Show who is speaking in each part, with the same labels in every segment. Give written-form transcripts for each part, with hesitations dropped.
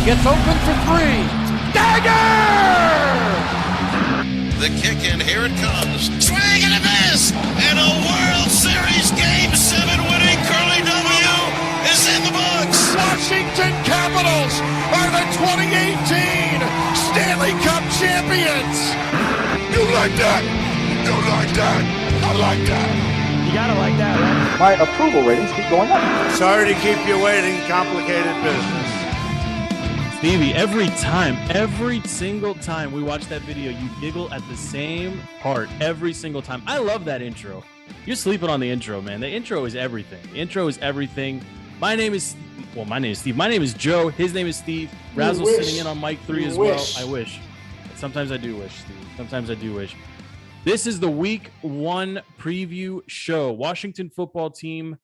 Speaker 1: Gets open for three. Dagger!
Speaker 2: The kick, and here it comes. Swing and a miss! And a World Series Game 7 winning Curly W is in the books.
Speaker 1: Washington Capitals are the 2018 Stanley Cup champions. You like that? You like that? I like that.
Speaker 3: You gotta like that, right?
Speaker 4: My approval ratings keep going up.
Speaker 5: Sorry to keep you waiting. Complicated business.
Speaker 6: Stevie, every single time we watch that video, you giggle at the same part every single time. I love that intro. You're sleeping on the intro, man. The intro is everything. The intro is everything. My name is Steve. My name is Joe. His name is Steve. Razzle's sitting in on mic 3 as well. I wish. Sometimes I do wish, Steve. Sometimes I do wish. This is the week 1 preview show. Washington football team,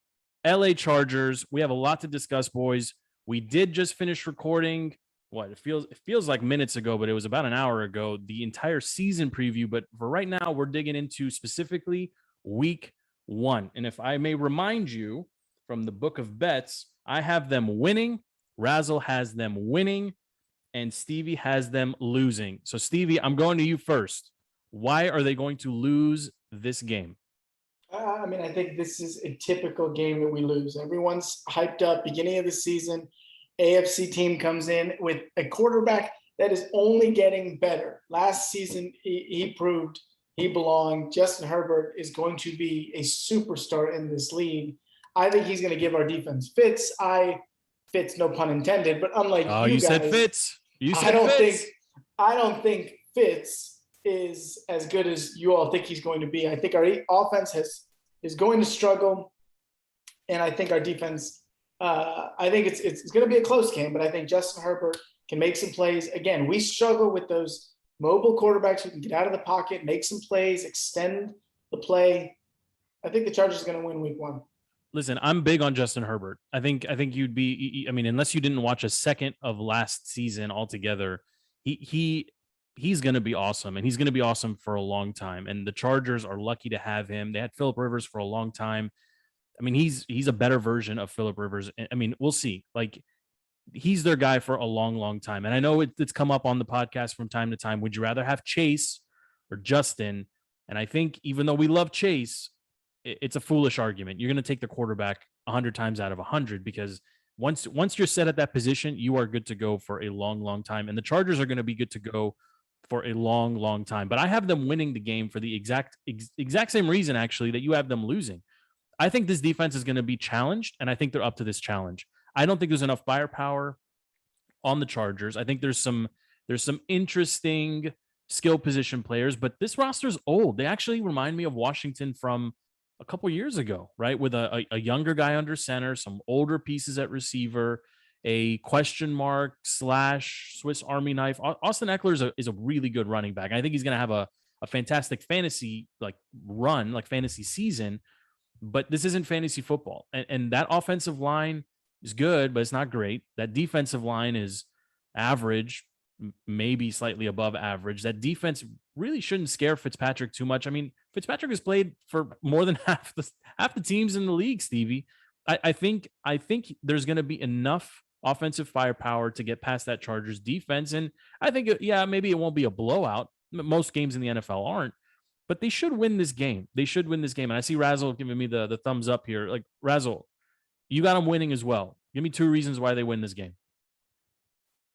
Speaker 6: LA Chargers. We have a lot to discuss, boys. We did just finish recording. It feels like minutes ago, but it was about an hour ago, the entire season preview. But for right now, we're digging into specifically week 1. And if I may remind you from the book of bets, I have them winning. Razzle has them winning, and Stevie has them losing. So Stevie, I'm going to you first. Why are they going to lose this game?
Speaker 7: I think this is a typical game that we lose. Everyone's hyped up beginning of the season. AFC team comes in with a quarterback that is only getting better. Last season, he proved he belonged. Justin Herbert is going to be a superstar in this league. I think he's going to give our defense fits. Fits, no pun intended, but unlike you guys,
Speaker 6: said fits.
Speaker 7: I don't think Fitz is as good as you all think he's going to be. I think our offense is going to struggle, and I think our defense. I think it's going to be a close game, but I think Justin Herbert can make some plays. Again, we struggle with those mobile quarterbacks who can get out of the pocket, make some plays, extend the play. I think the Chargers are going to win week 1.
Speaker 6: Listen, I'm big on Justin Herbert. I think you'd be. I mean, unless you didn't watch a second of last season altogether, he's going to be awesome, and he's going to be awesome for a long time. And the Chargers are lucky to have him. They had Phillip Rivers for a long time. I mean, he's a better version of Phillip Rivers. I mean, we'll see. Like, he's their guy for a long, long time. And I know it's come up on the podcast from time to time. Would you rather have Chase or Justin? And I think even though we love Chase, it's a foolish argument. You're going to take the quarterback 100 times out of 100 because once you're set at that position, you are good to go for a long, long time. And the Chargers are going to be good to go for a long, long time. But I have them winning the game for the exact same reason, actually, that you have them losing. I think this defense is going to be challenged, and I think they're up to this challenge. I don't think there's enough firepower on the Chargers. I think there's some interesting skill position players, but this roster's old. They actually remind me of Washington from a couple years ago, right? With a younger guy under center, some older pieces at receiver, a question mark / Swiss Army knife. Austin Eckler is a really good running back. I think he's going to have a fantastic fantasy fantasy season. But this isn't fantasy football. And that offensive line is good, but it's not great. That defensive line is average, maybe slightly above average. That defense really shouldn't scare Fitzpatrick too much. I mean, Fitzpatrick has played for more than half the teams in the league, Stevie. I think there's going to be enough offensive firepower to get past that Chargers defense. And I think, maybe it won't be a blowout. Most games in the NFL aren't. But they should win this game. And I see Razzle giving me the thumbs up here. Like, Razzle, you got them winning as well. Give me 2 reasons why they win this game.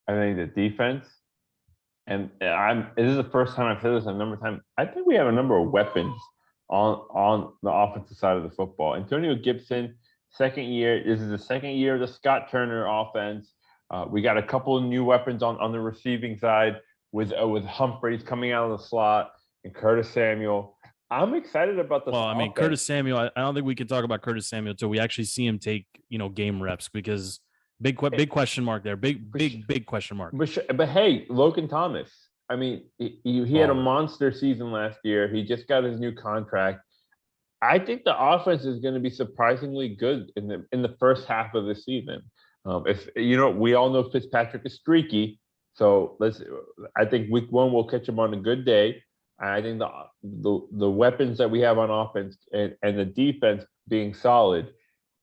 Speaker 8: I think the defense, and this is the first time I've said this a number of times. I think we have a number of weapons on the offensive side of the football. Antonio Gibson, second year. This is the second year of the Scott Turner offense. We got a couple of new weapons on the receiving side with Humphreys coming out of the slot. And Curtis Samuel. I'm excited about this. Well,
Speaker 6: I mean, Curtis Samuel, I don't think we can talk about Curtis Samuel until we actually see him take, game reps because big question mark there. Big question mark.
Speaker 8: But hey, Logan Thomas. I mean, he had a monster season last year. He just got his new contract. I think the offense is going to be surprisingly good in the first half of the season. We all know Fitzpatrick is streaky. So I think week 1 we'll catch him on a good day. I think the weapons that we have on offense and the defense being solid,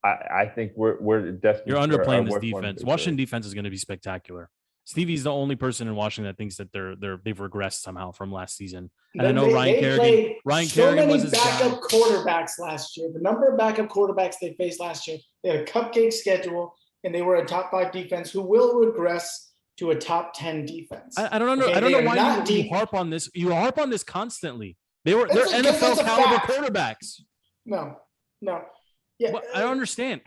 Speaker 8: I think we're definitely.
Speaker 6: You're underplaying this defense. Washington defense is going to be spectacular. Stevie's the only person in Washington that thinks that they've regressed somehow from last season. And
Speaker 7: They-
Speaker 6: I know
Speaker 7: they
Speaker 6: Ryan Kerrigan
Speaker 7: many
Speaker 6: was his
Speaker 7: backup
Speaker 6: guy.
Speaker 7: quarterbacks last year. The number of backup quarterbacks they faced last year, they had a cupcake schedule, and they were a top 5 defense who will regress to a top 10 defense.
Speaker 6: I don't know.
Speaker 7: Okay,
Speaker 6: I don't
Speaker 7: they
Speaker 6: know
Speaker 7: are
Speaker 6: why
Speaker 7: not
Speaker 6: you
Speaker 7: deep.
Speaker 6: harp on this. You harp on this constantly. They're
Speaker 7: That's a
Speaker 6: NFL caliber
Speaker 7: fact.
Speaker 6: quarterbacks.
Speaker 7: No. Yeah,
Speaker 6: Well, I don't understand.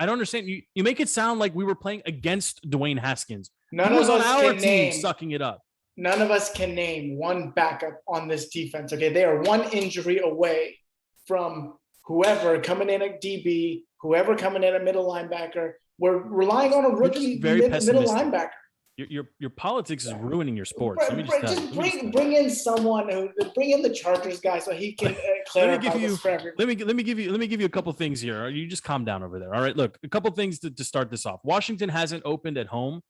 Speaker 6: You make it sound like we were playing against Dwayne Haskins.
Speaker 7: none
Speaker 6: He was
Speaker 7: of
Speaker 6: on
Speaker 7: us
Speaker 6: our
Speaker 7: can
Speaker 6: team
Speaker 7: name.
Speaker 6: sucking it up.
Speaker 7: None of us can name one backup on this defense. Okay, they are one injury away from whoever coming in at DB, whoever coming in at middle linebacker. We're relying on a rookie
Speaker 6: very
Speaker 7: middle
Speaker 6: pessimistic.
Speaker 7: linebacker.
Speaker 6: Your politics is ruining your sports. Let me just tell you.
Speaker 7: Bring in someone bring in the Chargers guy so he can clarify this for everyone.
Speaker 6: Let me give you a couple things here. You just calm down over there. All right, look, a couple things to start this off. Washington hasn't opened at home.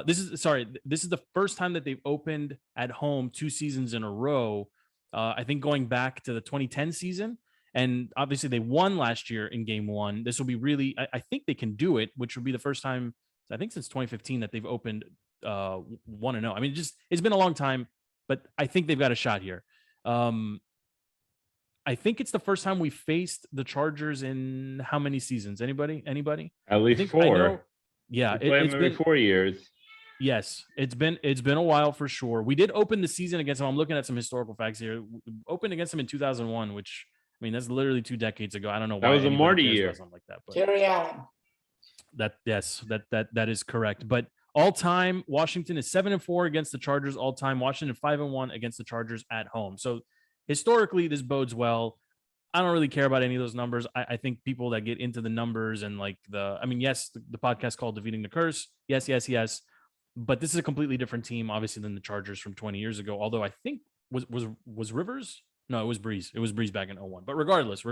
Speaker 6: This is the first time that they've opened at home 2 seasons in a row. I think going back to the 2010 season, and obviously they won last year in game 1. This will be really, I think they can do it, which would be the first time I think since 2015 that they've opened 1-0. I mean, it's been a long time, but I think they've got a shot here. I think it's the first time we faced the Chargers in how many seasons? Anybody?
Speaker 8: At least 4.
Speaker 6: Yeah,
Speaker 8: It's been 4 years.
Speaker 6: Yes, it's been a while for sure. We did open the season against them. I'm looking at some historical facts here. We opened against them in 2001, which I mean that's literally 2 decades ago. I don't know why
Speaker 8: that was a Marty
Speaker 6: cares
Speaker 8: year,
Speaker 6: about something like that. But
Speaker 7: Terry Allen.
Speaker 6: That is correct. But all time, Washington is 7-4 against the Chargers. All time, Washington 5-1 against the Chargers at home. So historically, this bodes well. I don't really care about any of those numbers. I think people that get into the numbers and like yes, the podcast called Defeating the Curse. Yes. But this is a completely different team, obviously, than the Chargers from 20 years ago. Although I think was Rivers? No, it was Breeze. It was Breeze back in 2001. But regardless,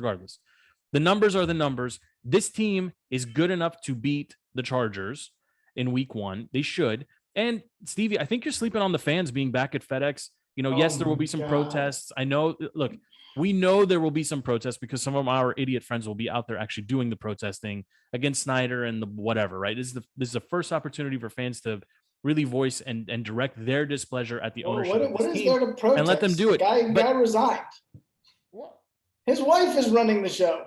Speaker 6: the numbers are the numbers. This team is good enough to beat the Chargers in week 1. They should. And Stevie, I think you're sleeping on the fans being back at FedEx. Yes, there will be some protests. I know. Look, we know there will be some protests because some of our idiot friends will be out there actually doing the protesting against Snyder and the whatever, right? This is the first opportunity for fans to really voice and direct their displeasure at the ownership
Speaker 7: What is there to protest?
Speaker 6: and let them do it.
Speaker 7: The guy resigned. His wife is running the show.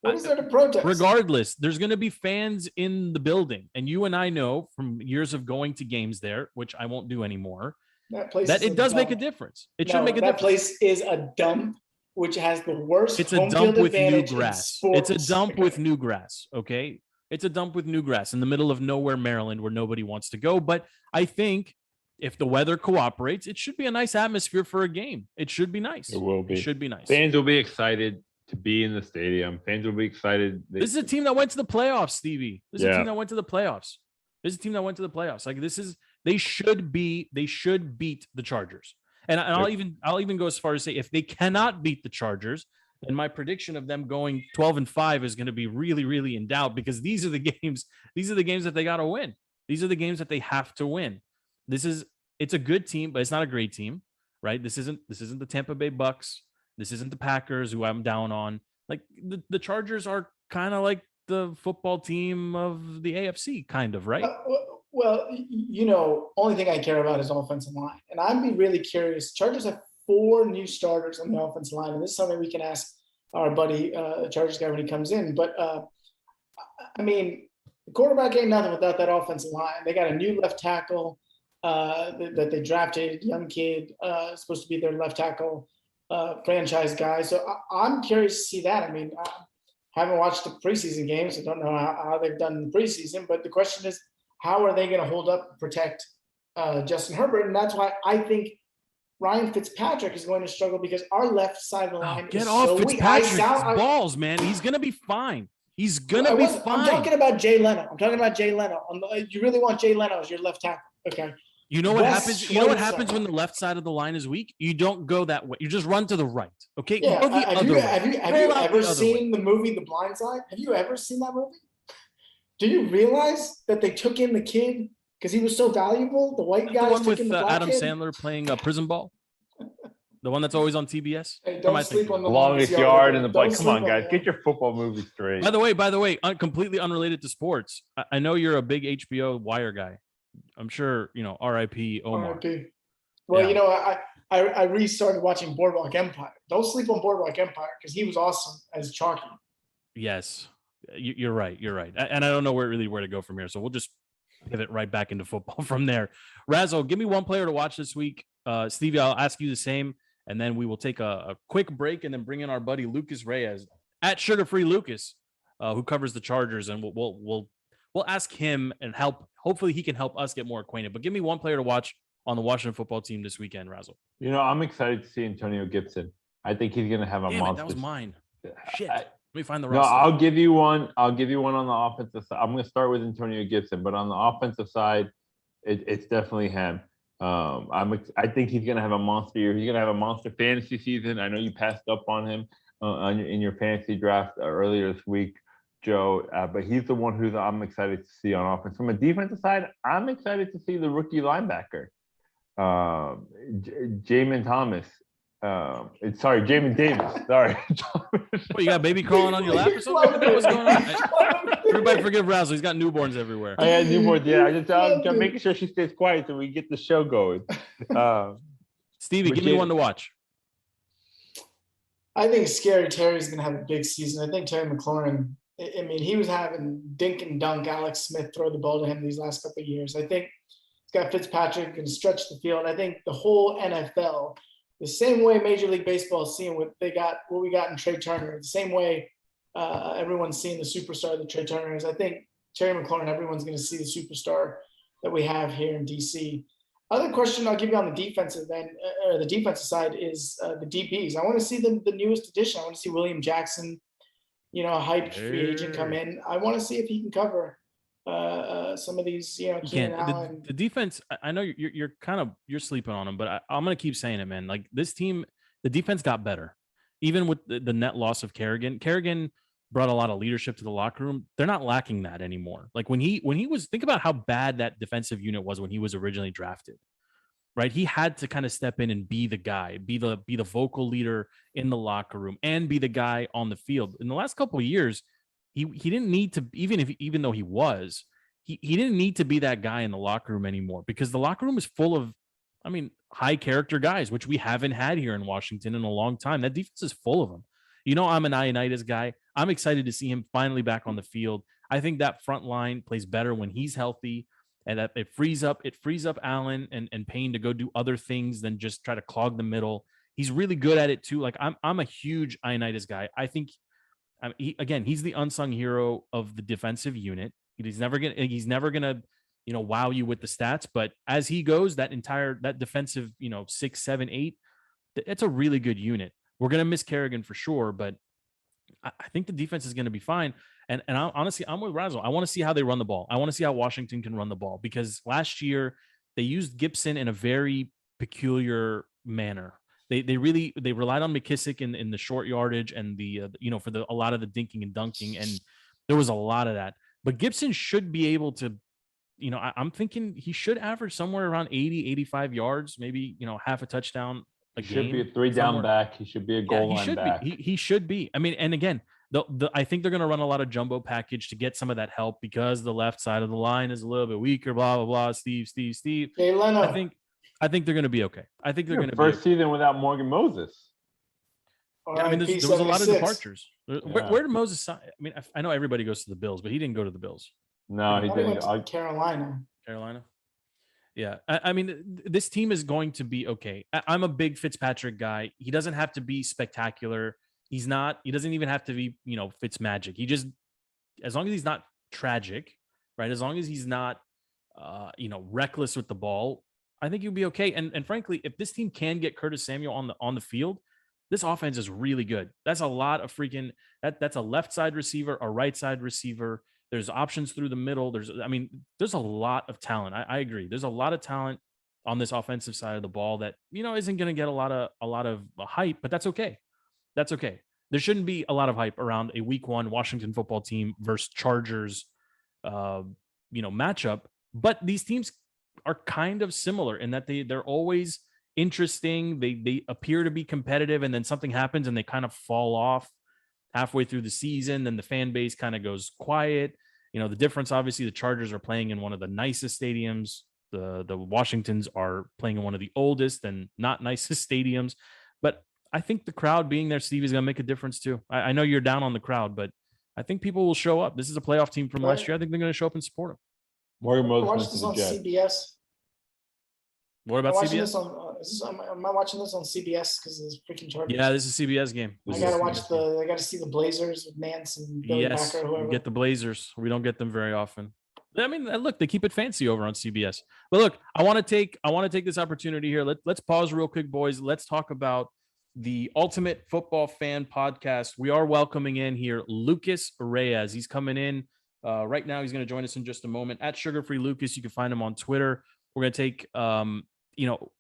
Speaker 7: What is there to protest?
Speaker 6: Regardless, there's going to be fans in the building. And you and I know from years of going to games there, which I won't do anymore, that it does make a difference. It should make a difference.
Speaker 7: That place is a dump, which has the worst
Speaker 6: It's a
Speaker 7: home
Speaker 6: dump
Speaker 7: field
Speaker 6: with new
Speaker 7: advantage in
Speaker 6: grass.
Speaker 7: sports.
Speaker 6: It's a dump with new grass, okay? It's a dump with new grass in the middle of nowhere, Maryland, where nobody wants to go. But I think if the weather cooperates, it should be a nice atmosphere for a game. It should be nice.
Speaker 8: It will be.
Speaker 6: It should be nice.
Speaker 8: Fans will be excited to be in the stadium. Fans will be excited.
Speaker 6: This is a team that went to the playoffs, Stevie. This is a team that went to the playoffs. Like they should beat the Chargers. And I'll even go as far as say if they cannot beat the Chargers, then my prediction of them going 12-5 is going to be really, really in doubt because these are the games that they got to win. These are the games that they have to win. It's a good team, but it's not a great team, right? This isn't the Tampa Bay Bucks. This isn't the Packers, who I'm down on. Like the Chargers are kind of like the football team of the AFC, kind of, right?
Speaker 7: Well, only thing I care about is offensive line. And I'd be really curious. Chargers have 4 new starters on the offensive line. And this is something we can ask our buddy, Chargers guy, when he comes in. But, the quarterback ain't nothing without that offensive line. They got a new left tackle that they drafted, young kid, supposed to be their left tackle franchise guy. So I'm curious to see that. I haven't watched the preseason games. I don't know how they've done in the preseason. But the question is, how are they going to hold up and protect Justin Herbert? And that's why I think Ryan Fitzpatrick is going to struggle because our left side of the line
Speaker 6: Get
Speaker 7: is
Speaker 6: off
Speaker 7: so
Speaker 6: Fitzpatrick's balls, man. He's going to be fine. He's going to be fine.
Speaker 7: I'm talking about Jay Leno. You really want Jay Leno as your left tackle. Okay.
Speaker 6: You know what happens? You know what happens when the left side of the line is weak? You don't go that way. You just run to the right. Okay.
Speaker 7: Yeah.
Speaker 6: Go the other way.
Speaker 7: Have you ever seen the movie The Blind Side? Have you ever seen that movie? Do you realize that they took in the kid because he was so valuable? The white guy.
Speaker 6: The one with Adam Sandler playing prison ball. The one that's always on TBS.
Speaker 7: Hey, don't sleep on the
Speaker 8: longest yard in the block. Come on, guys, get your football movie straight.
Speaker 6: By the way, completely unrelated to sports. I know you're a big HBO Wire guy. I'm sure, R.I.P. Omar.
Speaker 7: R.I.P. Well,
Speaker 6: Yeah.
Speaker 7: I restarted watching Boardwalk Empire. Don't sleep on Boardwalk Empire because he was awesome as Chalky.
Speaker 6: Yes, you're right. You're right. And I don't know where to go from here. So we'll just pivot right back into football from there. Razzle, give me one player to watch this week. Stevie, I'll ask you the same. And then we will take a quick break and then bring in our buddy Lucas Reyes at Sugar Free Lucas, who covers the Chargers. And we'll ask him and hopefully he can help us get more acquainted. But give me one player to watch on the Washington football team this weekend, Razzle.
Speaker 8: I'm excited to see Antonio Gibson. I think he's going to have a monster.
Speaker 6: That was mine. Shit. Let me find the
Speaker 8: roster. No, I'll give you one. I'll give you one on the offensive side. I'm going to start with Antonio Gibson, but on the offensive side, it's definitely him. I think he's going to have a monster year. He's going to have a monster fantasy season. I know you passed up on him in your fantasy draft earlier this week, Joe, but he's the one I'm excited to see on offense. From a defensive side, I'm excited to see the rookie linebacker, Jamin Thomas. Jamin Davis. Sorry.
Speaker 6: What, you got baby crawling on your lap or something? What's going on? Everybody forgive Razzle. He's got newborns everywhere.
Speaker 8: I had newborns, yeah. I'm making sure she stays quiet so we get the show going.
Speaker 6: Stevie, give me one to watch.
Speaker 7: I think Scary Terry's going to have a big season. I think Terry McLaurin, he was having dink and dunk Alex Smith throw the ball to him these last couple of years. I think he's got Fitzpatrick can stretch the field. I think the whole NFL, the same way Major League Baseball is seeing what we got in Trey Turner, the same way everyone's seeing the superstar that Trey Turner is. I think Terry McLaurin, everyone's going to see the superstar that we have here in DC. Other question I'll give you on the defensive end, or the defensive side, is the DBs. I want to see the newest addition. I want to see William Jackson, a hyped free agent come in. I want to see if he can cover some of these, Keenan Allen.
Speaker 6: The defense, I know you're sleeping on them, but I'm going to keep saying it, man. Like this team, the defense got better, even with the net loss of Kerrigan. Kerrigan brought a lot of leadership to the locker room. They're not lacking that anymore. Like when he was, think about how bad that defensive unit was when he was originally drafted, right? He had to kind of step in and be the guy, be the vocal leader in the locker room and be the guy on the field. In the last couple of years, he didn't need to, even though he was, he didn't need to be that guy in the locker room anymore because the locker room is full of, high character guys, which we haven't had here in Washington in a long time. That defense is full of them. I'm an Ioannidis guy. I'm excited to see him finally back on the field. I think that front line plays better when he's healthy, and that it frees up Allen and Payne to go do other things than just try to clog the middle. He's really good at it too. Like I'm a huge Ioannidis guy. I think he's the unsung hero of the defensive unit. He's never gonna wow you with the stats, but as he goes, that defensive 6, 7, 8, it's a really good unit. We're going to miss Kerrigan for sure, but I think the defense is going to be fine. And honestly, I'm with Razzle. I want to see how they run the ball. I want to see how Washington can run the ball because last year they used Gibson in a very peculiar manner. They relied on McKissick in the short yardage and for a lot of the dinking and dunking, and there was a lot of that. But Gibson should be able to, I'm thinking he should average somewhere around 80, 85 yards, maybe a half a touchdown. He
Speaker 8: should be a 3-down back. He should be a goal line back.
Speaker 6: He should be. And again, I think they're going to run a lot of jumbo package to get some of that help because the left side of the line is a little bit weaker. Blah blah blah. Steve.
Speaker 7: Hey, Leno.
Speaker 6: I think they're going to be okay. I think they're going to be
Speaker 8: first season without Morgan Moses.
Speaker 6: Yeah, there was a lot of departures. Where did Moses sign? I know everybody goes to the Bills, but he didn't go to the Bills.
Speaker 8: No, he didn't.
Speaker 7: Carolina.
Speaker 6: Yeah. This team is going to be okay. I'm a big Fitzpatrick guy. He doesn't have to be spectacular. He doesn't even have to be, Fitz magic. As long as he's not tragic, right? As long as he's not, reckless with the ball, I think he'll be okay. And frankly, if this team can get Curtis Samuel on the field, this offense is really good. That's a lot of that's a left side receiver, a right side receiver. There's options through the middle. There's a lot of talent. I agree. There's a lot of talent on this offensive side of the ball that, isn't going to get a lot of hype, but that's okay. That's okay. There shouldn't be a lot of hype around a week 1 Washington football team versus Chargers, matchup. But these teams are kind of similar in that they're always interesting. They appear to be competitive, and then something happens and they kind of fall off halfway through the season. Then the fan base kind of goes quiet. The difference, obviously, the Chargers are playing in one of the nicest stadiums The Washingtons are playing in one of the oldest and not nicest stadiums, but I think the crowd being there, Steve, is going to make a difference too. I know you're down on the crowd, but I think people will show up. This is a playoff team from last year. I think they're going to show up and support them.
Speaker 4: Morgan
Speaker 7: I watched
Speaker 4: Moses
Speaker 7: this
Speaker 4: to
Speaker 7: on
Speaker 4: the Jets.
Speaker 7: CBS.
Speaker 6: What about CBS?
Speaker 7: Am I watching this on CBS because of this freaking Chargers?
Speaker 6: Yeah, this is a CBS game.
Speaker 7: I gotta see the Blazers with Nance and Billy Packer or whoever.
Speaker 6: Get the Blazers. We don't get them very often. I mean, look, they keep it fancy over on CBS. But look, I want to take this opportunity here. Let's pause real quick, boys. Let's talk about the Ultimate Football Fan Podcast. We are welcoming in here Lucas Reyes. He's coming in right now. He's going to join us in just a moment at Sugar Free Lucas. You can find him on Twitter. We're going to take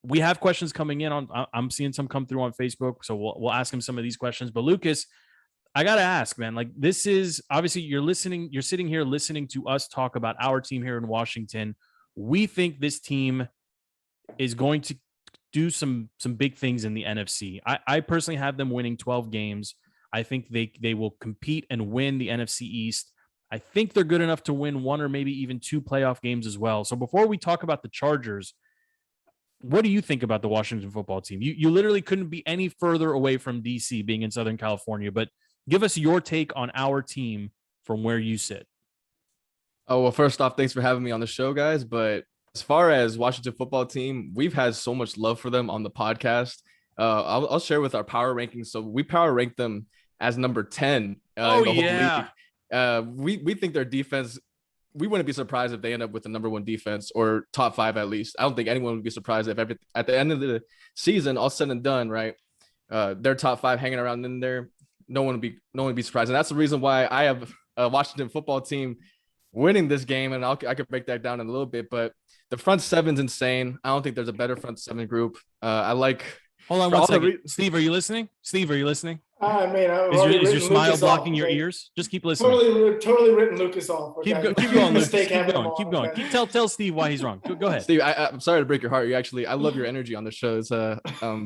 Speaker 6: we have questions coming in I'm seeing some come through on Facebook, so we'll ask him some of these questions. But Lucas, I got to ask, man, like, this is obviously you're sitting here listening to us talk about our team here in Washington. We think this team is going to do some big things in the NFC. I personally have them winning 12 games. I think they will compete and win the NFC East. I think they're good enough to win one or maybe even two playoff games as well. So before we talk about the Chargers, what do you think about the Washington football team? You literally couldn't be any further away from DC, being in Southern California, but give us your take on our team from where you sit.
Speaker 3: Oh, well, first off, thanks for having me on the show, guys. But as far as Washington football team, we've had so much love for them on the podcast. I'll share with our power rankings. So we power rank them as number 10 in the whole league. We think their defense, we wouldn't be surprised if they end up with the number 1 defense or top 5 at least. I don't think anyone would be surprised if at the end of the season, all said and done, right, they're top 5 hanging around in there. No one would be surprised. And that's the reason why I have a Washington football team winning this game. And I could break that down in a little bit, but the front seven's insane. I don't think there's a better front 7 group.
Speaker 6: Hold on one second. Steve, are you listening?
Speaker 7: I mean,
Speaker 6: is your smile blocking your ears? Just keep listening.
Speaker 7: Totally written Lucas off. Okay?
Speaker 6: Keep going, Lucas. Keep going. Okay. Tell Steve why he's wrong. Go ahead.
Speaker 3: Steve, I'm sorry to break your heart. I love your energy on the show.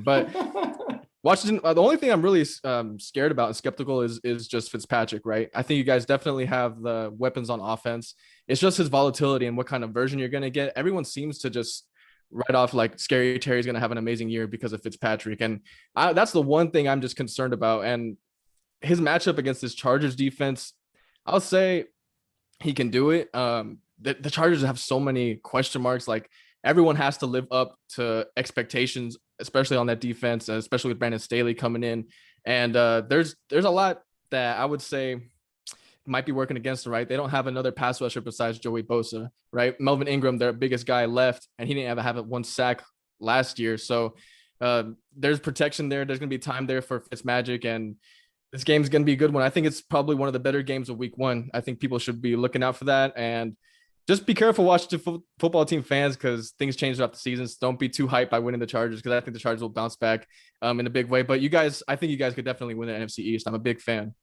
Speaker 3: But Washington, the only thing I'm really scared about and skeptical is just Fitzpatrick, right? I think you guys definitely have the weapons on offense. It's just his volatility and what kind of version you're going to get. Everyone seems to just write off like Scary Terry's going to have an amazing year because of Fitzpatrick. And that's the one thing I'm just concerned about. And his matchup against this Chargers defense, I'll say he can do it. The Chargers have so many question marks. Like, everyone has to live up to expectations, especially on that defense, especially with Brandon Staley coming in. And there's a lot that I would say might be working against them, right? They don't have another pass rusher besides Joey Bosa, right? Melvin Ingram, their biggest guy, left, and he didn't ever have 1 sack last year. So there's protection there. There's going to be time there for Fitzmagic, and this game's going to be a good one. I think it's probably one of the better games of week 1. I think people should be looking out for that. And just be careful, Washington football team fans, because things change throughout the seasons. Don't be too hyped by winning the Chargers, because I think the Chargers will bounce back in a big way. But I think you guys could definitely win the NFC East. I'm a big fan.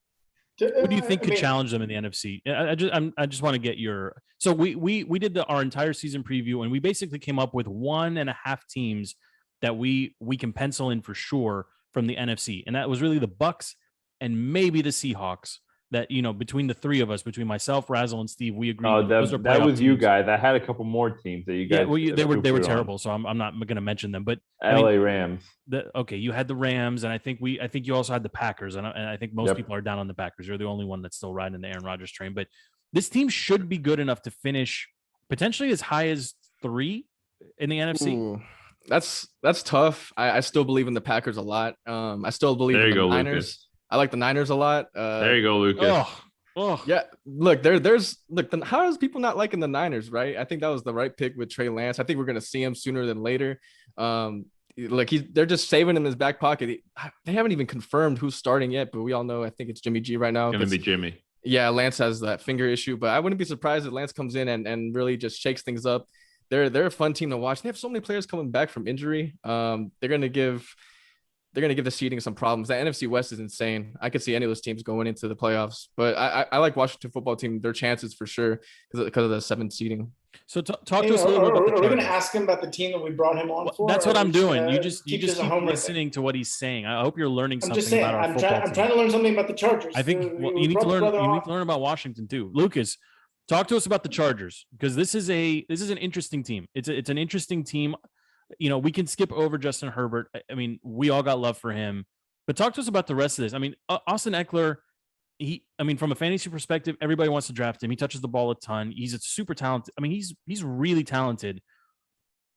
Speaker 6: Who do you think could challenge them in the NFC? I just want to get your. So we did our entire season preview, and we basically came up with 1.5 teams that we can pencil in for sure from the NFC, and that was really the Bucks and maybe the Seahawks. That, between the 3 of us, between myself, Razzle, and Steve, we agreed.
Speaker 4: Oh, that was you guys. I had a couple more teams that you guys.
Speaker 6: Yeah, well, they were terrible, so I'm not going to mention them. But
Speaker 4: LA Rams.
Speaker 6: Okay, you had the Rams, and I think you also had the Packers, and I think most people are down on the Packers. You're the only one that's still riding the Aaron Rodgers train. But this team should be good enough to finish potentially as high as 3 in the NFC.
Speaker 3: Ooh, that's tough. I still believe in the Packers a lot. I still believe in the Niners. Lucas. I like the Niners a lot.
Speaker 4: There you go, Lucas.
Speaker 3: Yeah. Look, how is people not liking the Niners, right? I think that was the right pick with Trey Lance. I think we're going to see him sooner than later. They're just saving him in his back pocket. They haven't even confirmed who's starting yet, but we all know, I think it's Jimmy G right now.
Speaker 4: It's going to be Jimmy.
Speaker 3: Yeah, Lance has that finger issue, but I wouldn't be surprised if Lance comes in and really just shakes things up. They're a fun team to watch. They have so many players coming back from injury. They're going to give the seeding some problems. The NFC West is insane. I could see any of those teams going into the playoffs, but I like Washington football team, their chances for sure because of the 7 seeding.
Speaker 6: So talk to us a little bit about the Chargers.
Speaker 7: Are we going to ask him about the team that we brought him on for?
Speaker 6: That's what I'm doing. You just keep listening to what he's saying. I hope you're learning something about our football team.
Speaker 7: I'm trying to learn something about the Chargers.
Speaker 6: I think you need to learn about Washington too. Lucas, Talk to us about the Chargers, because this is an interesting team. It's an interesting team. You know, we can skip over Justin Herbert. I mean, we all got love for him, but talk to us about the rest of this. I mean, Austin Eckler, from a fantasy perspective, everybody wants to draft him. He touches the ball a ton. He's a super talented. I mean, he's really talented.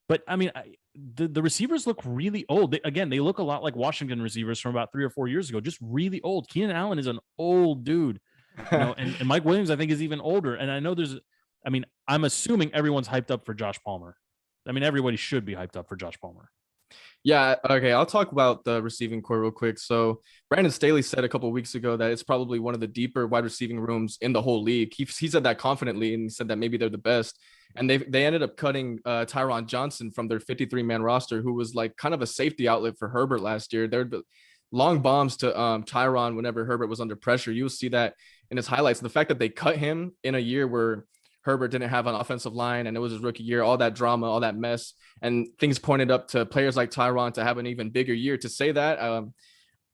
Speaker 6: But I mean, the receivers look really old. They look a lot like Washington receivers from about 3 or 4 years ago, just really old. Keenan Allen is an old dude, you know, and Mike Williams, I think, is even older. And I know I'm assuming everyone's hyped up for Josh Palmer. I mean, everybody should be hyped up for Josh Palmer.
Speaker 3: Yeah. Okay. I'll talk about the receiving core real quick. So Brandon Staley said a couple of weeks ago that it's probably one of the deeper wide receiving rooms in the whole league. He said that confidently, and he said that maybe they're the best. And they ended up cutting Tyron Johnson from their 53-man roster, who was like kind of a safety outlet for Herbert last year. There were long bombs to Tyron whenever Herbert was under pressure. You'll see that in his highlights. The fact that they cut him in a year where Herbert didn't have an offensive line and it was his rookie year, all that drama, all that mess, and things pointed up to players like Tyron to have an even bigger year. To say that,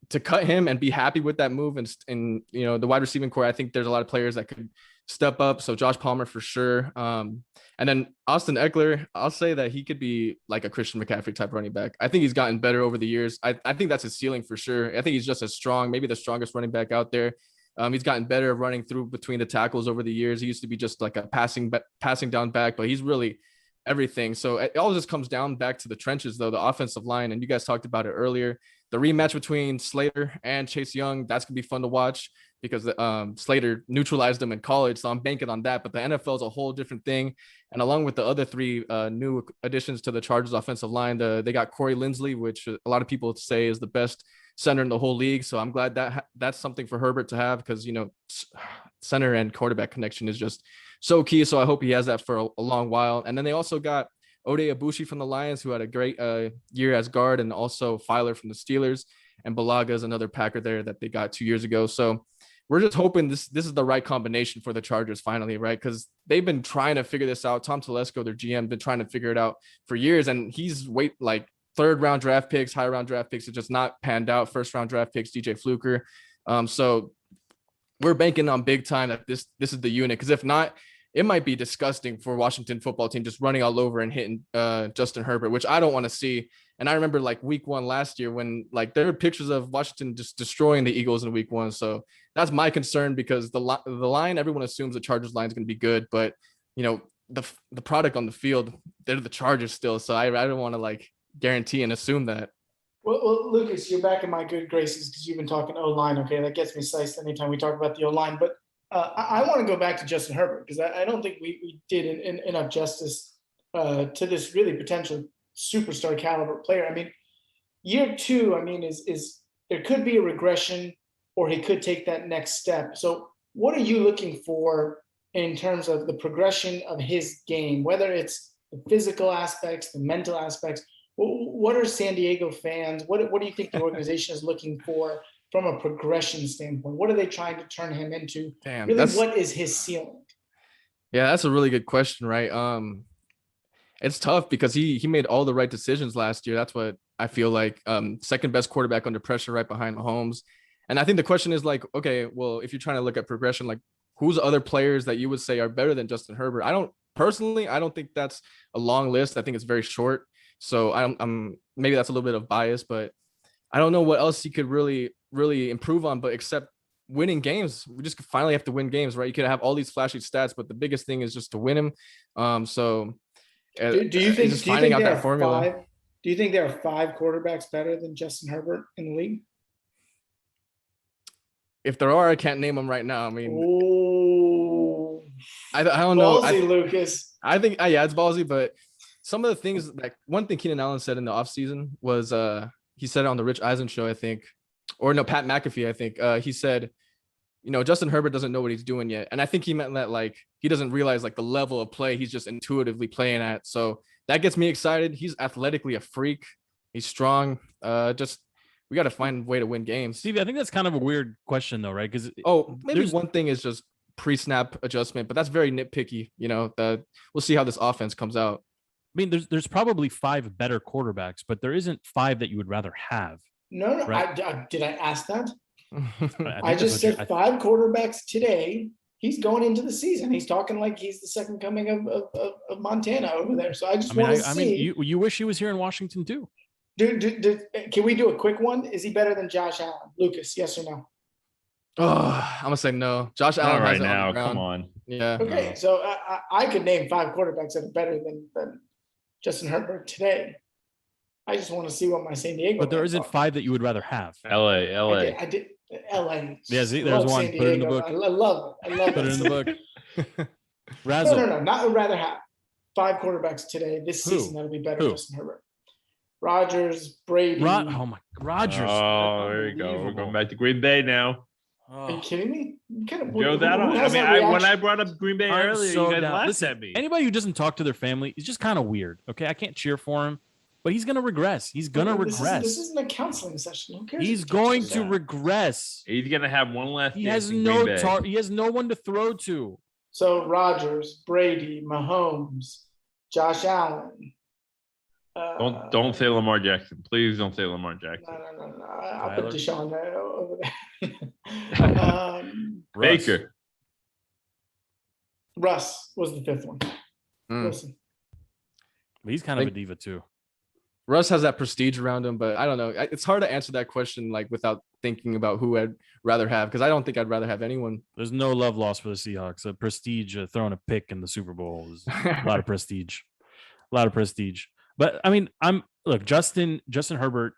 Speaker 3: to cut him and be happy with that move, and you know, the wide receiving core, I think there's a lot of players that could step up. So Josh Palmer for sure. And then Austin Eckler, I'll say that he could be like a Christian McCaffrey type running back. I think he's gotten better over the years. I think that's his ceiling for sure. I think he's just as strong, maybe the strongest running back out there. He's gotten better running through between the tackles over the years. He used to be just like a passing down back, but he's really everything. So it all just comes down back to the trenches, though, the offensive line. And you guys talked about it earlier. The rematch between Slater and Chase Young, that's going to be fun to watch because Slater neutralized them in college. So I'm banking on that. But the NFL is a whole different thing. And along with the other three new additions to the Chargers offensive line, they got Corey Linsley, which a lot of people say is the best center in the whole league. So I'm glad that that's something for Herbert to have, because, you know, center and quarterback connection is just so key. So I hope he has that for a long while. And then they also got Ode Abushi from the Lions, who had a great year as guard, and also Filer from the Steelers, and Balaga is another Packer there that they got 2 years ago. So we're just hoping this is the right combination for the Chargers finally, right? Because they've been trying to figure this out. Tom Telesco, their GM, been trying to figure it out for years, and he's like third round draft picks, high round draft picks. It just not panned out. First round draft picks, DJ Fluker. So we're banking on big time that this is the unit. Because if not, it might be disgusting for Washington football team just running all over and hitting Justin Herbert, which I don't want to see. And I remember like week 1 last year when like there were pictures of Washington just destroying the Eagles in week 1. So that's my concern, because the line, everyone assumes the Chargers line is going to be good, but you know, the product on the field, they're the Chargers still. So I don't want to like guarantee and assume that.
Speaker 7: Well, Lucas, you're back in my good graces because you've been talking O-line. Okay, that gets me sliced anytime we talk about the O-line. But I want to go back to Justin Herbert, because I don't think we did enough justice to this really potential superstar caliber player. I mean, year 2, I mean, is there could be a regression, or he could take that next step. So what are you looking for in terms of the progression of his game, whether it's the physical aspects, the mental aspects? What are San Diego fans, what do you think the organization is looking for from a progression standpoint? What are they trying to turn him into? Really, what is his ceiling?
Speaker 3: Yeah, that's a really good question, right? It's tough because he made all the right decisions last year. That's what I feel like. Second best quarterback under pressure, right behind Mahomes. And I think the question is like, okay, well, if you're trying to look at progression, like who's other players that you would say are better than Justin Herbert? I don't think that's a long list. I think it's very short. So I'm maybe that's a little bit of bias, but I don't know what else he could really improve on, but except winning games. We just finally have to win games, right? You could have all these flashy stats, but the biggest thing is just to win them. So
Speaker 7: do you think
Speaker 3: just finding out that formula?
Speaker 7: Do you think there are 5 quarterbacks better than Justin Herbert in the league?
Speaker 3: If there are, I can't name them right now. I mean, I don't know.
Speaker 7: Ballsy, Lucas.
Speaker 3: I think, yeah, it's ballsy, but some of the things, like one thing Keenan Allen said in the offseason was he said it on the Rich Eisen show, I think, or no, Pat McAfee, I think. He said, you know, Justin Herbert doesn't know what he's doing yet. And I think he meant that like he doesn't realize like the level of play he's just intuitively playing at. So that gets me excited. He's athletically a freak. He's strong. We got to find a way to win games.
Speaker 6: Stevie, I think that's kind of a weird question though, right? Because
Speaker 3: maybe one thing is just pre-snap adjustment, but that's very nitpicky. You know, we'll see how this offense comes out.
Speaker 6: I mean, there's probably 5 better quarterbacks, but there isn't 5 that you would rather have.
Speaker 7: No.
Speaker 6: Right?
Speaker 7: Did I ask that? I just said 5 quarterbacks today. he's going into the season. He's talking like he's the second coming of Montana over there. So I just want to see.
Speaker 6: I mean, you wish he was here in Washington too.
Speaker 7: Can we do a quick one? Is he better than Josh Allen? Lucas, yes or no?
Speaker 3: Oh, I'm gonna say no. Josh Allen
Speaker 4: Not
Speaker 3: has
Speaker 4: right
Speaker 3: it on
Speaker 4: now.
Speaker 3: the ground.
Speaker 4: Come on.
Speaker 3: Yeah.
Speaker 7: Okay,
Speaker 4: No.
Speaker 7: so I could name 5 quarterbacks that are better than Justin Herbert today. I just want to see what my San Diego.
Speaker 6: But there
Speaker 7: man
Speaker 6: isn't
Speaker 7: thought.
Speaker 6: 5 that you would rather have.
Speaker 4: LA.
Speaker 7: I did. LA.
Speaker 6: Yeah, see, there's
Speaker 7: Love
Speaker 6: one.
Speaker 7: San
Speaker 6: Put it in the
Speaker 7: Diego.
Speaker 6: book.
Speaker 7: I love it. I love
Speaker 6: Put it in the book. Razzle.
Speaker 7: No. Not would rather have 5 quarterbacks today this
Speaker 6: Who?
Speaker 7: season that'll be better
Speaker 6: Who?
Speaker 7: than Justin Herbert. Rodgers, Brady.
Speaker 6: Oh my, Rodgers.
Speaker 4: Oh, there you go. We're going back to Green Bay now.
Speaker 7: Are you kidding me? You kind of,
Speaker 4: Joe, that
Speaker 7: who
Speaker 4: I
Speaker 7: has
Speaker 4: mean,
Speaker 7: that
Speaker 4: when I
Speaker 7: reaction?
Speaker 4: brought up Green Bay
Speaker 6: I'm
Speaker 4: earlier,
Speaker 6: so
Speaker 4: you guys
Speaker 6: down.
Speaker 4: laughed
Speaker 6: Listen,
Speaker 4: at me.
Speaker 6: Anybody who doesn't talk to their family is just kind of weird. Okay, I can't cheer for him, but he's gonna regress. He's gonna regress.
Speaker 7: This isn't a counseling session. Who cares?
Speaker 6: He's
Speaker 7: if
Speaker 6: going
Speaker 7: Josh
Speaker 6: to
Speaker 7: is out?
Speaker 6: regress.
Speaker 4: He's gonna have one last.
Speaker 6: He
Speaker 4: dance
Speaker 6: has
Speaker 4: in
Speaker 6: no
Speaker 4: Green Bay.
Speaker 6: he has no one to throw to.
Speaker 7: So Rodgers, Brady, Mahomes, Josh Allen.
Speaker 4: Don't say Lamar Jackson. Please don't say Lamar Jackson.
Speaker 7: No. I'll put Deshaun over there.
Speaker 4: Baker.
Speaker 7: Russ was the 5th one. Listen.
Speaker 6: But he's kind of a diva too.
Speaker 3: Russ has that prestige around him, but I don't know. It's hard to answer that question like without thinking about who I'd rather have, because I don't think I'd rather have anyone.
Speaker 6: There's no love lost for the Seahawks. A prestige throwing a pick in the Super Bowl is a lot of prestige. A lot of prestige. But I mean, Justin Herbert.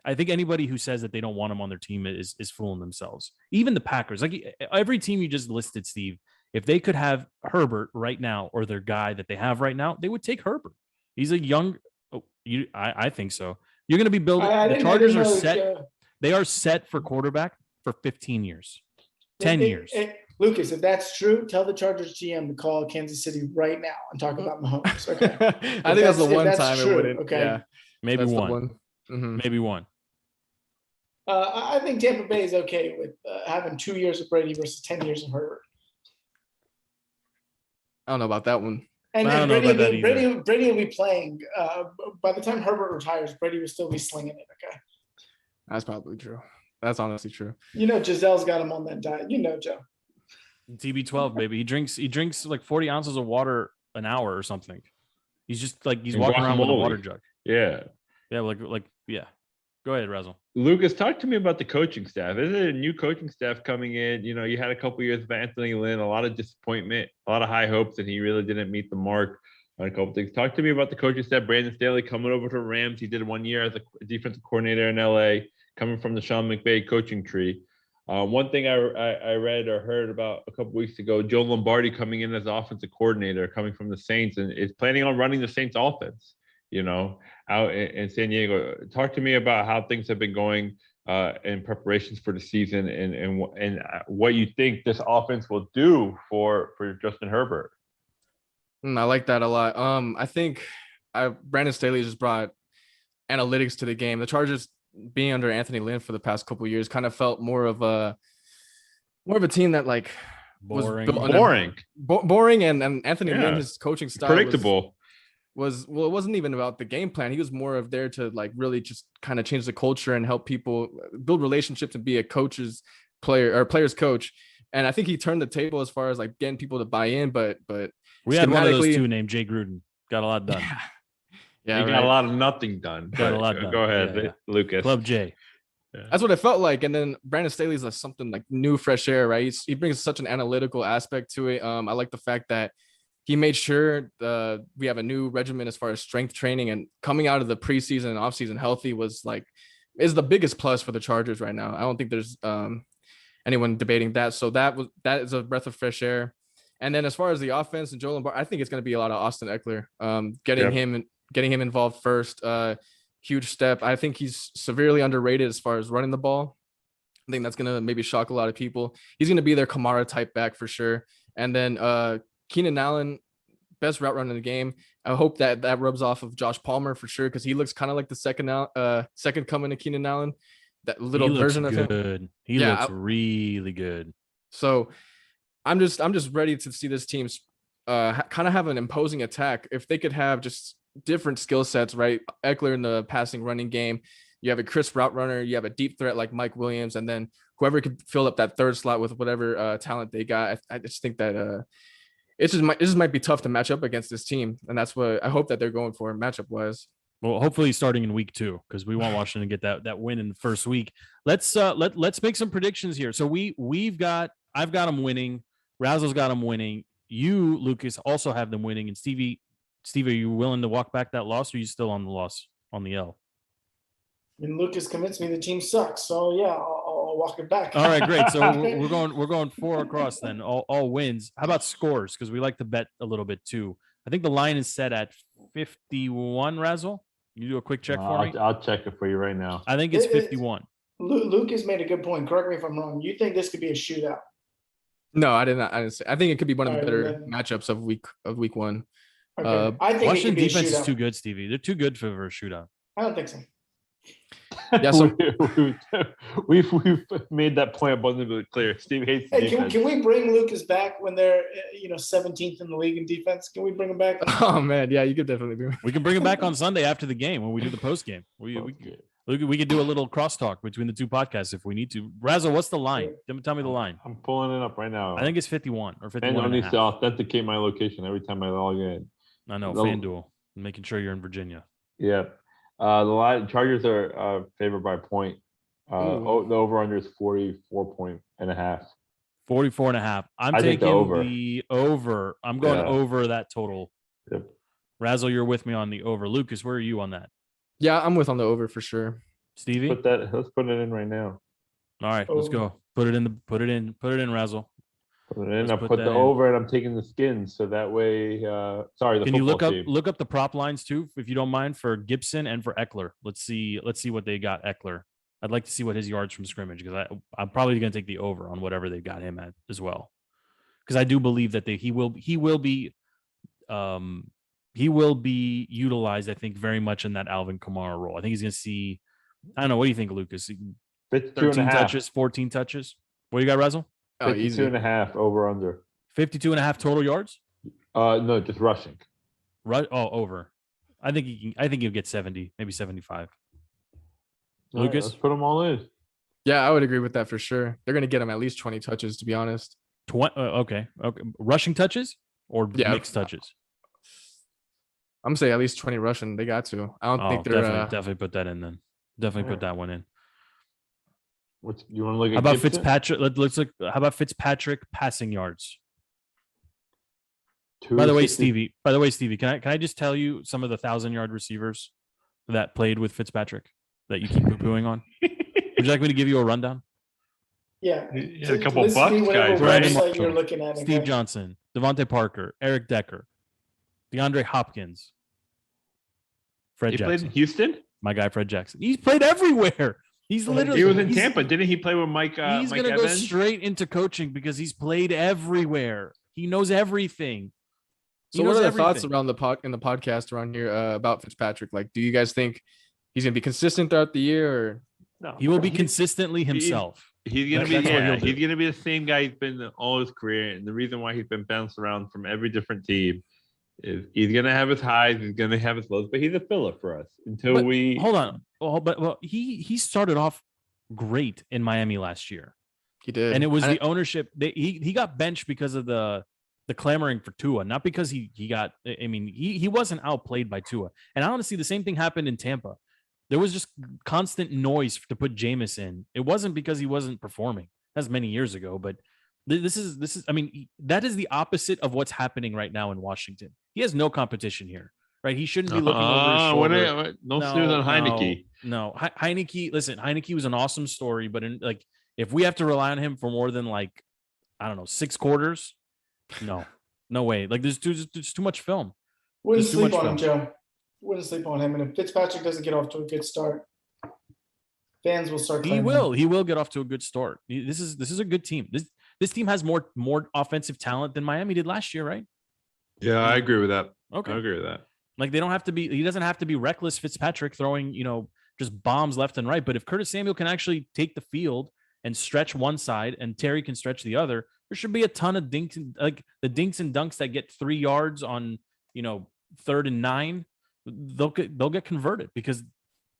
Speaker 6: I think anybody who says that they don't want him on their team is fooling themselves. Even the Packers, like every team you just listed, Steve, if they could have Herbert right now or their guy that they have right now, they would take Herbert. He's a young. I think so. You're going to be building. The Chargers are set. They are set for quarterback for 15 years, 10 years.
Speaker 7: Lucas, if that's true, tell the Chargers GM to call Kansas City right now and talk about Mahomes. Okay.
Speaker 3: I think that's the one time
Speaker 7: true,
Speaker 3: it wouldn't.
Speaker 7: Okay.
Speaker 3: Yeah,
Speaker 6: maybe
Speaker 3: that's
Speaker 6: one.
Speaker 3: Mm-hmm.
Speaker 6: Maybe one.
Speaker 7: I think Tampa Bay is okay with having 2 years of Brady versus 10 years of Herbert.
Speaker 3: I don't know about that one.
Speaker 7: And
Speaker 6: I don't
Speaker 7: then
Speaker 6: know about that either.
Speaker 7: Brady will be playing. By the time Herbert retires, Brady will still be slinging it. Okay.
Speaker 3: That's probably true. That's honestly true.
Speaker 7: You know, Giselle's got him on that diet. You know, Joe.
Speaker 6: TB12, baby. He drinks like 40 ounces of water an hour or something. He's just like he's walking around with a water jug.
Speaker 4: Yeah.
Speaker 6: Yeah, yeah. Go ahead, Razzle.
Speaker 4: Lucas, talk to me about the coaching staff. Is it a new coaching staff coming in? You know, you had a couple years of Anthony Lynn, a lot of disappointment, a lot of high hopes, and he really didn't meet the mark on a couple things. Talk to me about the coaching staff. Brandon Staley coming over to Rams. He did 1 year as a defensive coordinator in LA, coming from the Sean McVay coaching tree. One thing I read or heard about a couple weeks ago, Joe Lombardi coming in as offensive coordinator, coming from the Saints, and is planning on running the Saints offense, you know, out in San Diego. Talk to me about how things have been going in preparations for the season and what you think this offense will do for Justin Herbert.
Speaker 3: I like that a lot. I think Brandon Staley just brought analytics to the game. The Chargers, being under Anthony Lynn for the past couple of years, kind of felt more of a team that like
Speaker 6: boring,
Speaker 3: boring, and Anthony Lynn, his coaching style,
Speaker 4: predictable.
Speaker 3: It wasn't even about the game plan. He was more of there to like really just kind of change the culture and help people build relationships and be a player's coach. And I think he turned the table as far as like getting people to buy in. But
Speaker 6: we had one of those two named Jay Gruden. Got a lot done.
Speaker 3: Yeah,
Speaker 4: got a lot of nothing done.
Speaker 6: Got a lot done.
Speaker 4: Go ahead, Lucas.
Speaker 6: Club J.
Speaker 3: Yeah. That's what it felt like. And then Brandon Staley's like something like new, fresh air, right? He brings such an analytical aspect to it. I like the fact that he made sure we have a new regimen as far as strength training, and coming out of the preseason and offseason healthy is the biggest plus for the Chargers right now. I don't think there's anyone debating that. So that is a breath of fresh air. And then as far as the offense and Joe Lombardi, I think it's going to be a lot of Austin Eckler. Getting him involved first, huge step. I think he's severely underrated as far as running the ball. I think that's going to maybe shock a lot of people. He's going to be their Kamara type back for sure. And then Keenan Allen, best route runner in the game. I hope that rubs off of Josh Palmer for sure, because he looks kind of like the second coming to Keenan Allen. That little version of him.
Speaker 6: He looks really good.
Speaker 3: So I'm just ready to see this team kind of have an imposing attack. If they could have just different skill sets, right? Eckler in the passing running game. You have a crisp route runner. You have a deep threat like Mike Williams, and then whoever could fill up that third slot with whatever talent they got. I just think that it just might be tough to match up against this team, and that's what I hope that they're going for matchup wise.
Speaker 6: Well, hopefully starting in week 2, because we want Washington to get that win in the first week. Let's make some predictions here. So I've got them winning. Razzle's got them winning. You, Lucas, also have them winning. And Steve, are you willing to walk back that loss, or are you still on the loss, on the L?
Speaker 7: And Lucas convinced me the team sucks. So yeah, I'll walk it back.
Speaker 6: All right, great. So we're going 4 across then, all wins. How about scores? Because we like to bet a little bit too. I think the line is set at 51. Razzle, you do a quick check for me.
Speaker 8: I'll check it for you right now.
Speaker 6: I think it's 51.
Speaker 7: Lucas made a good point. Correct me if I'm wrong. You think this could be a shootout?
Speaker 3: No, I didn't say. I think it could be one of the better
Speaker 7: then.
Speaker 3: matchups of week 1.
Speaker 7: Okay. I think
Speaker 6: Washington
Speaker 7: it could be
Speaker 6: defense
Speaker 7: a shootout.
Speaker 6: is too good, Stevie. They're too good for a shootout.
Speaker 7: I don't think so.
Speaker 3: Yeah, so
Speaker 8: we've made that point abundantly clear. Steve hates
Speaker 7: Hey,
Speaker 8: defense.
Speaker 7: can we bring Lucas back when they're 17th in the league in defense? Can we bring him back?
Speaker 3: oh man, yeah, you could definitely be.
Speaker 6: We can bring him back on Sunday after the game when we do the post game. We could do a little crosstalk between the 2 podcasts if we need to. Razzle, what's the line? Tell me the line.
Speaker 8: I'm pulling it up right now.
Speaker 6: I think it's 51 or 51.
Speaker 8: And I
Speaker 6: and a
Speaker 8: need
Speaker 6: half.
Speaker 8: to authenticate my location every time I log in.
Speaker 6: I know,
Speaker 8: No.
Speaker 6: FanDuel, making sure you're in Virginia.
Speaker 8: Yeah. The Chargers are favored by a point. The over-under is 44.5.
Speaker 6: 44 and a half. I'm
Speaker 8: I
Speaker 6: taking
Speaker 8: think the over.
Speaker 6: the over. I'm going over that total.
Speaker 8: Yep.
Speaker 6: Razzle, you're with me on the over. Lucas, where are you on that?
Speaker 3: Yeah, I'm with on the over for sure.
Speaker 6: Stevie?
Speaker 8: Let's put it in right now.
Speaker 6: All right, let's go. Put it in, Razzle.
Speaker 8: Put it in.
Speaker 6: Let's
Speaker 8: I
Speaker 6: put
Speaker 8: put
Speaker 6: that
Speaker 8: the
Speaker 6: in.
Speaker 8: over, and I'm taking the Skins. So that way, sorry, the
Speaker 6: Can you
Speaker 8: football team.
Speaker 6: look up the prop lines too, if you don't mind, for Gibson and for Eckler? Let's see what they got Eckler. I'd like to see what his yards from scrimmage, because I'm probably going to take the over on whatever they've got him at as well, because I do believe that he will be utilized, I think, very much in that Alvin Kamara role. I think he's going to see. I don't know. What do you think, Lucas? 13 touches, 14 touches. What do you got, Razzle?
Speaker 8: 52.5 over under.
Speaker 6: 52 and a half total yards?
Speaker 8: No, just rushing.
Speaker 6: Over. I think he'll get 70, maybe 75.
Speaker 8: All right,
Speaker 6: Lucas?
Speaker 8: let's put them all in.
Speaker 3: Yeah, I would agree with that for sure. They're gonna get him at least 20 touches, to be honest.
Speaker 6: Okay. Rushing touches or mixed touches?
Speaker 3: I'm gonna say at least 20 rushing. They got to. I don't think they're
Speaker 6: definitely put that in then. Definitely put that one in.
Speaker 8: What you want to look at?
Speaker 6: How about
Speaker 8: Gibson?
Speaker 6: Fitzpatrick? Let's look. How about Fitzpatrick passing yards?
Speaker 8: Two
Speaker 6: By the way,
Speaker 8: 60
Speaker 6: Stevie, can I just tell you some of the 1,000-yard receivers that played with Fitzpatrick that you keep poo-pooing on? Would you like me to give you a rundown?
Speaker 7: Yeah.
Speaker 4: A couple
Speaker 7: Listen to me
Speaker 4: bucks,
Speaker 7: whatever
Speaker 4: guys,
Speaker 6: Brandon
Speaker 7: website
Speaker 6: Marshall,
Speaker 7: you're looking at.
Speaker 6: Steve
Speaker 7: okay?
Speaker 6: Johnson, Devontae Parker, Eric Decker, DeAndre Hopkins, Fred
Speaker 4: He played
Speaker 6: Jackson.
Speaker 4: in Houston.
Speaker 6: My guy, Fred Jackson. He's played everywhere. He's literally.
Speaker 4: He was in Tampa. Didn't he play with Mike?
Speaker 6: He's
Speaker 4: Mike
Speaker 6: going to go
Speaker 4: Evans?
Speaker 6: straight into coaching because he's played everywhere. He knows everything.
Speaker 3: So what are the thoughts around the podcast around here about Fitzpatrick? Like, do you guys think he's gonna be consistent throughout the year? Or?
Speaker 8: No,
Speaker 6: He will be consistently himself.
Speaker 4: He's gonna
Speaker 6: That's what
Speaker 4: be
Speaker 6: he'll do.
Speaker 4: he's gonna be the same guy he's been all his career, and the reason why he's been bounced around from every different team is he's gonna have his highs, he's gonna have his lows, but he's a filler for us until
Speaker 6: But
Speaker 4: we
Speaker 6: hold on. Well, he started off great in Miami last year,
Speaker 3: He did,
Speaker 6: and it was the ownership. He got benched because of the clamoring for Tua, not because he got. I mean, he wasn't outplayed by Tua, and honestly, the same thing happened in Tampa. There was just constant noise to put Jameis in. It wasn't because he wasn't performing. That's many years ago, but this is. I mean, that is the opposite of what's happening right now in Washington. He has no competition here, right? He shouldn't be looking over his shoulder.
Speaker 4: no snooze on Heineke.
Speaker 6: No, Heineke. Listen, Heineke was an awesome story, but if we have to rely on him for more than I don't know 6 quarters, no way. Like there's too much film.
Speaker 7: Wouldn't
Speaker 6: There's too
Speaker 7: sleep
Speaker 6: much
Speaker 7: on him,
Speaker 6: film.
Speaker 7: Joe. Wouldn't sleep on him. And if Fitzpatrick doesn't get off to a good start, fans will start.
Speaker 6: He
Speaker 7: claiming
Speaker 6: will.
Speaker 7: him.
Speaker 6: He will get off to a good start. This is a good team. This team has more offensive talent than Miami did last year, right?
Speaker 4: Yeah, I agree with that.
Speaker 6: Okay.
Speaker 4: I agree with that.
Speaker 6: Like they don't have to be. He doesn't have to be reckless Fitzpatrick throwing just bombs left and right. But if Curtis Samuel can actually take the field and stretch one side, and Terry can stretch the other, there should be a ton of dinks, like the dinks and dunks that get 3 yards on 3rd and 9. They'll get converted because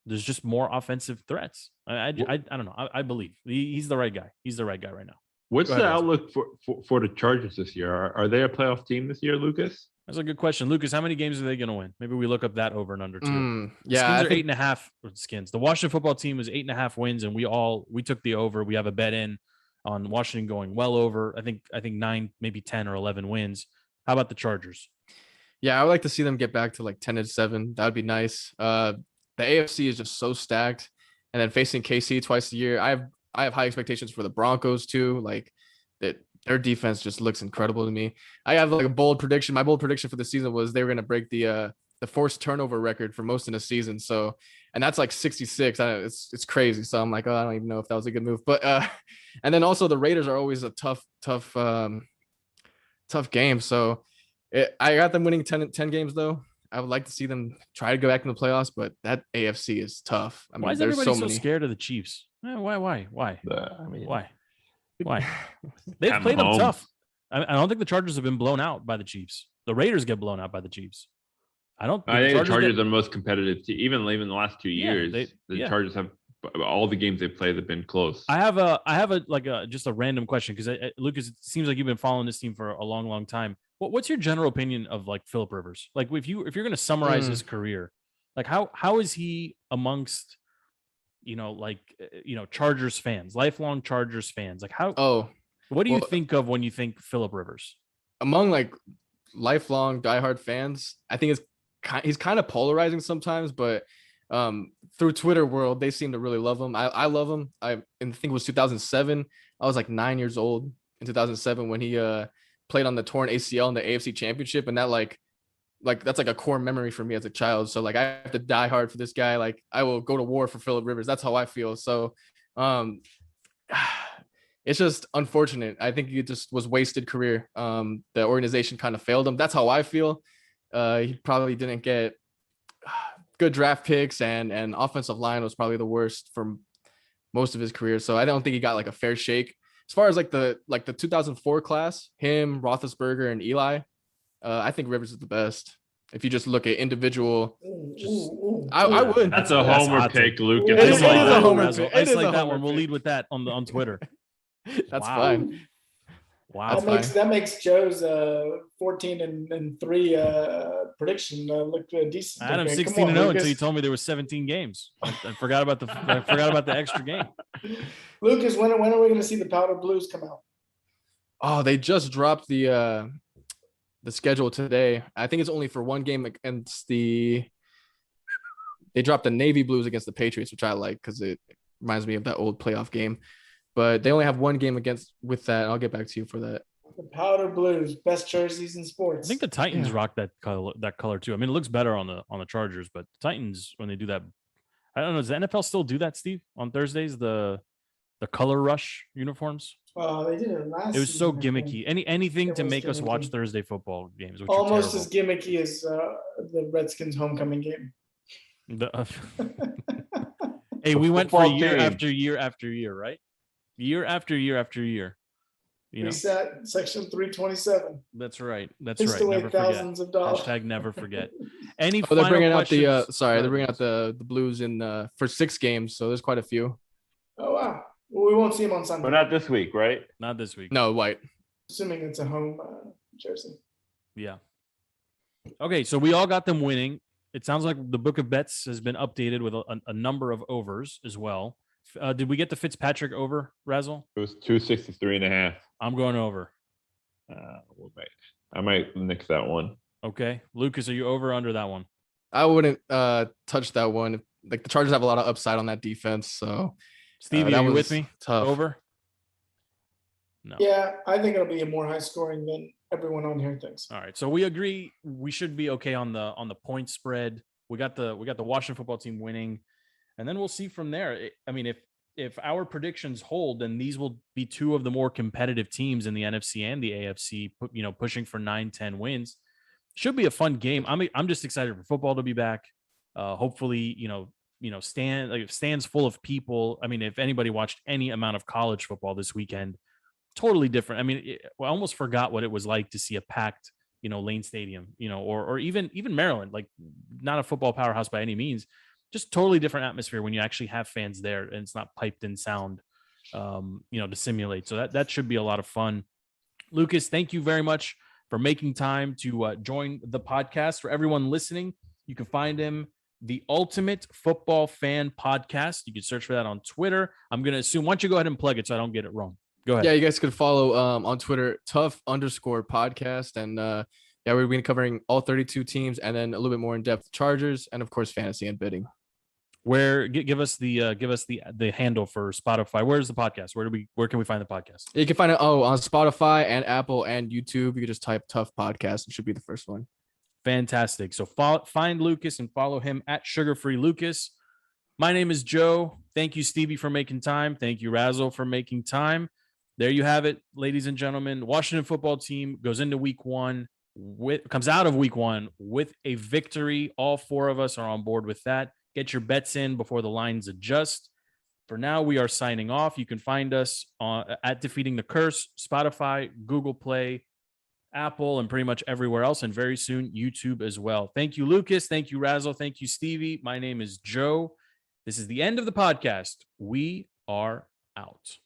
Speaker 6: there's just more offensive threats. I don't know. I believe he's the right guy. He's the right guy right now.
Speaker 4: What's
Speaker 6: Go
Speaker 4: the
Speaker 6: ahead, Russell.
Speaker 4: outlook for the Chargers this year? Are they a playoff team this year, Lucas?
Speaker 6: That's a good question. Lucas, how many games are they going to win? Maybe we look up that over and under too.
Speaker 3: Yeah,
Speaker 6: Skins
Speaker 3: I
Speaker 6: are
Speaker 3: think
Speaker 6: 8.5 Skins. The Washington football team is 8.5 wins, and we took the over. We have a bet in on Washington going well over. I think 9, maybe 10 or 11 wins. How about the Chargers?
Speaker 3: Yeah, I would like to see them get back to like 10-7. That would be nice. The AFC is just so stacked, and then facing KC twice a year. I have high expectations for the Broncos too. Like that, their defense just looks incredible to me. I have like a bold prediction. My bold prediction for the season was they were going to break the forced turnover record for most in the season. So, and that's like 66. It's crazy. So I'm like, oh, I don't even know if that was a good move. But and then also the Raiders are always a tough game. So I got them winning 10 games though. I would like to see them try to go back in the playoffs, but that AFC is tough. I mean,
Speaker 6: Why is
Speaker 3: there's
Speaker 6: everybody
Speaker 3: so
Speaker 6: so
Speaker 3: many.
Speaker 6: scared of the Chiefs? Why? Why? They've
Speaker 4: At
Speaker 6: played them
Speaker 4: home.
Speaker 6: tough. I don't think the Chargers have been blown out by the Chiefs. The Raiders get blown out by the Chiefs. I think
Speaker 4: the Chargers are the most competitive team. Even the last 2
Speaker 6: Yeah,
Speaker 4: years, the Chargers have all the games they've played have been close.
Speaker 6: I have just a random question because Lucas, it seems like you've been following this team for a long time. What's your general opinion of like Phillip Rivers? Like if you're going to summarize his career, like how is he amongst Chargers fans, lifelong Chargers fans? Like what do you think of when you think Phillip Rivers?
Speaker 3: Among like lifelong diehard fans, I think he's kind of polarizing sometimes, but through Twitter world, they seem to really love him. I love him. I think it was 2007. I was like 9 years old in 2007 when he played on the torn ACL in the AFC Championship, and that like that's like a core memory for me as a child. So like I have to die hard for this guy. Like I will go to war for Phillip Rivers. That's how I feel. So it's just unfortunate. I think he just was wasted career. The organization kind of failed him. That's how I feel. He probably didn't get good draft picks, and offensive line was probably the worst for most of his career. So I don't think he got like a fair shake. As far as like the 2004 class, him, Roethlisberger, and Eli, I think Rivers is the best. If you just look at individual, I would.
Speaker 4: That's a homer
Speaker 6: hot
Speaker 4: pick,
Speaker 6: take.
Speaker 4: Luke.
Speaker 3: It is a homer
Speaker 6: Razzle.
Speaker 3: pick. It is
Speaker 6: Isolate
Speaker 3: a
Speaker 6: that
Speaker 3: homer
Speaker 6: one. We'll
Speaker 3: pick.
Speaker 6: lead with that on Twitter.
Speaker 3: That's
Speaker 6: Wow.
Speaker 3: fine.
Speaker 6: Wow.
Speaker 7: That makes Joe's 14-3 prediction look decent.
Speaker 6: Adam
Speaker 7: Okay, come
Speaker 6: 16-0
Speaker 7: on,
Speaker 6: until
Speaker 7: Lucas.
Speaker 6: you told me there was 17 games. I forgot about the extra game.
Speaker 7: Lucas, when are we going to see the Powder Blues come out?
Speaker 3: Oh, they just dropped the schedule today. I think it's only for one game against they dropped the Navy Blues against the Patriots, which I like because it reminds me of that old playoff game. But they only have one game with that. I'll get back to you for that.
Speaker 7: The Powder Blues, best jerseys in sports.
Speaker 6: I think the Titans rock that color too. I mean, it looks better on the Chargers, but the Titans, when they do that, I don't know. Does the NFL still do that, Steve? On Thursdays, the color rush uniforms.
Speaker 7: They did it last.
Speaker 6: It was so
Speaker 7: season, I think.
Speaker 6: gimmicky. Anything
Speaker 7: It
Speaker 6: to
Speaker 7: was
Speaker 6: make us watch
Speaker 7: gimmicky.
Speaker 6: Thursday football games. Which are
Speaker 7: Almost
Speaker 6: terrible.
Speaker 7: as gimmicky as the Redskins homecoming game.
Speaker 6: Hey, we went for
Speaker 4: Football
Speaker 6: year
Speaker 4: team.
Speaker 6: after year after year, right? Year after year after year. You know,
Speaker 7: Reset section 327.
Speaker 6: that's right. That's
Speaker 7: Pissed
Speaker 6: right.
Speaker 7: away
Speaker 6: Never forget.
Speaker 7: thousands of dollars.
Speaker 6: Hashtag never forget. Any
Speaker 3: Oh, they're
Speaker 6: final
Speaker 3: bringing out
Speaker 6: questions?
Speaker 3: they're bringing out the Blues in for 6 games, so there's quite a few.
Speaker 7: Oh wow. Well, we won't see him on Sunday.
Speaker 8: But not this week, right?
Speaker 6: Not this week.
Speaker 3: No, white.
Speaker 7: Assuming it's a home jersey.
Speaker 6: Yeah. Okay, so we all got them winning. It sounds like the book of bets has been updated with a number of overs as well. Did we get the Fitzpatrick over, Razzle?
Speaker 8: It was 263.5.
Speaker 6: I'm going over.
Speaker 8: I might nix that one.
Speaker 6: Okay. Lucas, are you over or under that one?
Speaker 3: I wouldn't touch that one. Like the Chargers have a lot of upside on that defense, so
Speaker 6: Stevie,
Speaker 3: that
Speaker 6: are you
Speaker 3: was
Speaker 6: with me?
Speaker 3: tough.
Speaker 6: Over? No.
Speaker 7: Yeah, I think it'll be a more high scoring than everyone on here thinks.
Speaker 6: All right. So we agree we should be okay on the point spread. We got the Washington football team winning, and then we'll see from there. I mean, if our predictions hold, then these will be two of the more competitive teams in the NFC and the AFC, pushing for 9-10 wins. Should be a fun game. I'm just excited for football to be back. Hopefully, stands full of people. I mean, if anybody watched any amount of college football this weekend, totally different. I mean, I almost forgot what it was like to see a packed, Lane Stadium, or even Maryland, like not a football powerhouse by any means, just totally different atmosphere when you actually have fans there and it's not piped in sound, to simulate. So that should be a lot of fun. Lucas, thank you very much for making time to join the podcast. For everyone listening, you can find him, the Ultimate Football Fan Podcast. You can search for that on Twitter. I'm going to assume, why don't you go ahead and plug it so I don't get it wrong. Go ahead.
Speaker 3: Yeah, you guys can follow on Twitter, TUFF_podcast. And we've been covering all 32 teams and then a little bit more in depth Chargers and of course fantasy and bidding.
Speaker 6: Where give us the handle for Spotify. Where's the podcast? Where can we find the podcast?
Speaker 3: You can find it on Spotify and Apple and YouTube. You can just type TUFF Podcast. It should be the first one.
Speaker 6: Fantastic. So find Lucas and follow him at Sugar Free Lucas. My name is Joe. Thank you, Stevie, for making time. Thank you, Razzle, for making time. There you have it, ladies and gentlemen. Washington football team comes out of week one with a victory. All four of us are on board with that. Get your bets in before the lines adjust. For now, we are signing off. You can find us at Defeating the Curse, Spotify, Google Play, Apple, and pretty much everywhere else. And very soon, YouTube as well. Thank you, Lucas. Thank you, Razzle. Thank you, Stevie. My name is Joe. This is the end of the podcast. We are out.